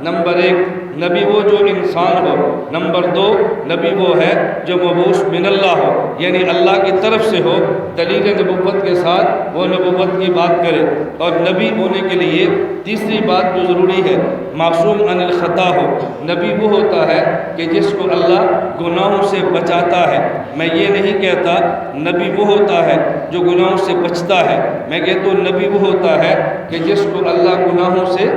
Number 1 نبی وہ جو انسان ہو، نمبر 2 نبی وہ ہے جو مبعوث من اللہ ہو، یعنی اللہ کی طرف سے ہو، دلیل نبوت کے ساتھ وہ نبوت کی بات کرے۔ اور نبی ہونے کے لیے تیسری بات جو ضروری ہے، معصوم عن الخطا ہو۔ نبی وہ ہوتا ہے کہ جس کو اللہ گناہوں سے بچاتا ہے۔ میں یہ نہیں کہتا نبی وہ ہوتا ہے جو گناہوں سے بچتا ہے، میں کہتا ہوں نبی وہ ہوتا ہے کہ جس کو اللہ گناہوں سے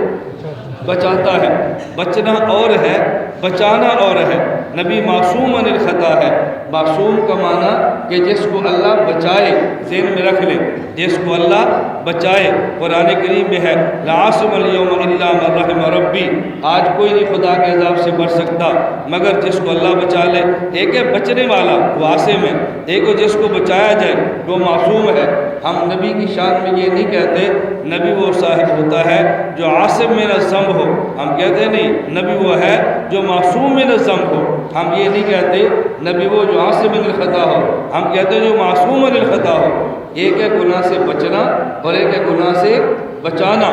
بچاتا ہے۔ بچنا اور ہے، بچانا اور ہے۔ نبی معصوم عن الخطا ہے۔ معصوم کا معنی کہ جس کو اللہ بچائے، ذہن میں رکھ لیں، جس کو اللہ بچائے۔ قرآن کریم میں ہے لا عاصم اليوم الا من رحم ربی، آج کوئی نہیں خدا کے عذاب سے بچ سکتا مگر جس کو اللہ بچا لے۔ ایک ہے بچنے والا، وہ عاصم ہے، ایک ہے جس کو بچایا جائے، وہ معصوم ہے۔ ہم نبی کی شان میں یہ نہیں کہتے نبی وہ صاحب ہوتا ہے جو عاصم من الذنب ہو، ہم کہتے نہیں نبی وہ ہے جو معصوم من الذنب ہو۔ ہم یہ نہیں کہتے نبی وہ جو عاصم من الخطا ہو، ہم کہتے جو معصوم من الخطا ہو۔ ایک ہے گناہ سے بچنا اور ایک ہے گناہ سے بچانا۔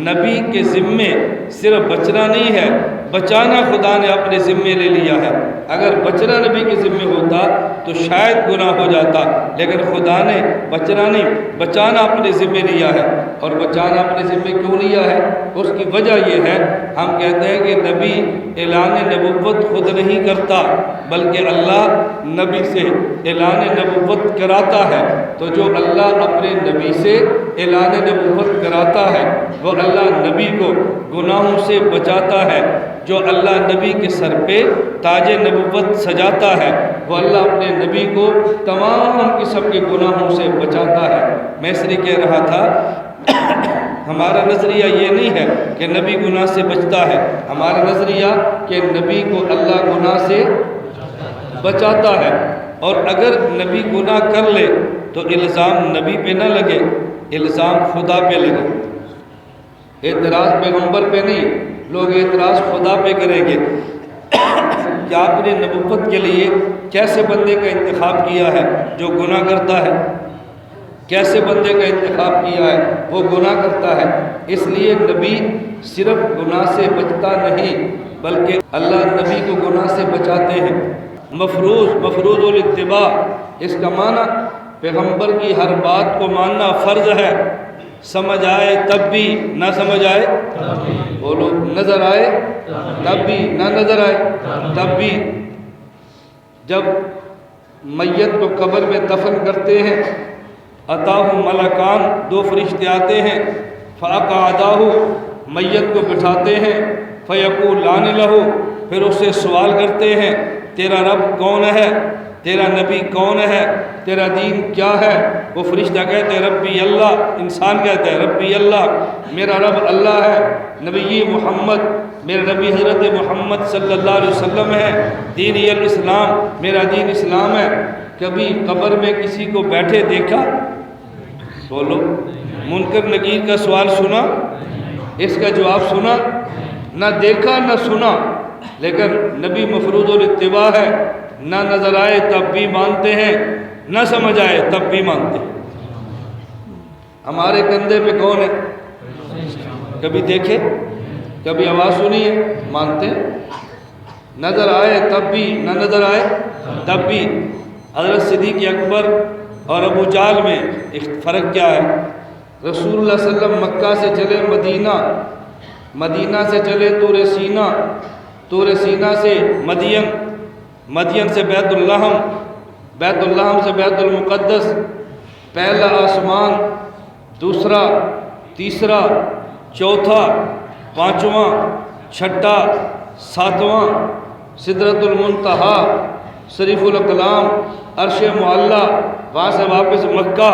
نبی کے ذمے صرف بچنا نہیں ہے، بچانا خدا نے اپنے ذمے لے لیا ہے۔ اگر بچنا نبی کے ذمے ہوتا تو شاید گناہ ہو جاتا، لیکن خدا نے بچنا نہیں، بچانا اپنے ذمے لیا ہے۔ اور بچانا اپنے ذمے کیوں لیا ہے؟ اس کی وجہ یہ ہے، ہم کہتے ہیں کہ نبی اعلان نبوت خود نہیں کرتا بلکہ اللہ نبی سے اعلان نبوت کراتا ہے۔ تو جو اللہ اپنے نبی سے اعلان نبوت کراتا ہے وہ اللہ نبی کو گناہوں سے بچاتا ہے۔ جو اللہ نبی کے سر پہ تاج نبوت سجاتا ہے وہ اللہ اپنے نبی کو تمام قسم کے گناہوں سے بچاتا ہے۔ میں اس لیے کہہ رہا تھا ہمارا نظریہ یہ نہیں ہے کہ نبی گناہ سے بچتا ہے، ہمارا نظریہ کہ نبی کو اللہ گناہ سے بچاتا ہے۔ اور اگر نبی گناہ کر لے تو الزام نبی پہ نہ لگے، الزام خدا پہ لگے۔ اعتراض پیغمبر پہ نہیں، لوگ اعتراض خدا پہ کریں گے کہ آپ نے نبوت کے لیے کیسے بندے کا انتخاب کیا ہے جو گناہ کرتا ہے، کیسے بندے کا انتخاب کیا ہے وہ گناہ کرتا ہے۔ اس لیے نبی صرف گناہ سے بچتا نہیں بلکہ اللہ نبی کو گناہ سے بچاتے ہیں۔ مفروض الاتباع، اس کا معنی پیغمبر کی ہر بات کو ماننا فرض ہے، سمجھ آئے تب بھی نہ سمجھ آئے بولو، نظر آئے تب بھی نہ نظر آئے تب بھی۔ جب میت کو قبر میں دفن کرتے ہیں اتاہ ملکان، 2 فرشتے آتے ہیں، فاقعداہ، میت کو بٹھاتے ہیں، فیقولان لہ، پھر اس سے سوال کرتے ہیں تیرا رب کون ہے، تیرا نبی کون ہے، تیرا دین کیا ہے؟ وہ فرشتہ کہتے ہیں ربی اللہ، انسان کہتا ہے ربی اللہ، میرا رب اللہ ہے، نبی محمد، میرا نبی حضرت محمد صلی اللہ علیہ وسلم ہے، دینی الاسلام، میرا دین اسلام ہے۔ کبھی قبر میں کسی کو بیٹھے دیکھا؟ بولو، منکر نکیر کا سوال سنا، اس کا جواب سنا؟ نہ دیکھا نہ سنا، لیکن نبی مفروض الاتباع ہے، نہ نظر آئے تب بھی مانتے ہیں، نہ سمجھ آئے تب بھی مانتے ہیں۔ ہمارے کندھے پہ کون ہے؟ کبھی دیکھے، کبھی آواز سنی ہے، مانتے ہیں، نظر آئے تب بھی نہ نظر آئے تب بھی۔ حضرت صدیق اکبر اور ابو جہل میں فرق کیا ہے؟ رسول اللہ صلی اللہ علیہ وسلم مکہ سے چلے مدینہ، مدینہ سے چلے طور سینا، طور سینا سے مدین، مدین سے بیت اللحم، بیت اللحم سے بیت المقدس، پہلا آسمان، دوسرا، تیسرا، چوتھا، پانچواں، چھٹا، ساتواں، سدرۃ المنتہا، شریف الاقلام، عرش معلیٰ، وہاں سے واپس مکہ۔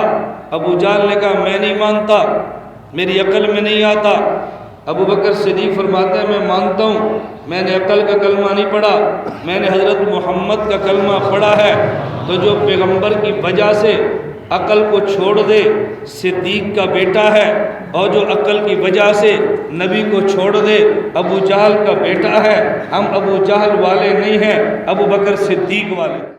ابو جہل نے کہا میں نہیں مانتا، میری عقل میں نہیں آتا۔ ابو بکر صدیق فرماتے ہیں میں مانتا ہوں، میں نے عقل کا کلمہ نہیں پڑھا، میں نے حضرت محمد کا کلمہ پڑھا ہے۔ تو جو پیغمبر کی وجہ سے عقل کو چھوڑ دے صدیق کا بیٹا ہے، اور جو عقل کی وجہ سے نبی کو چھوڑ دے ابو جہل کا بیٹا ہے۔ ہم ابو جہل والے نہیں ہیں، ابو بکر صدیق والے۔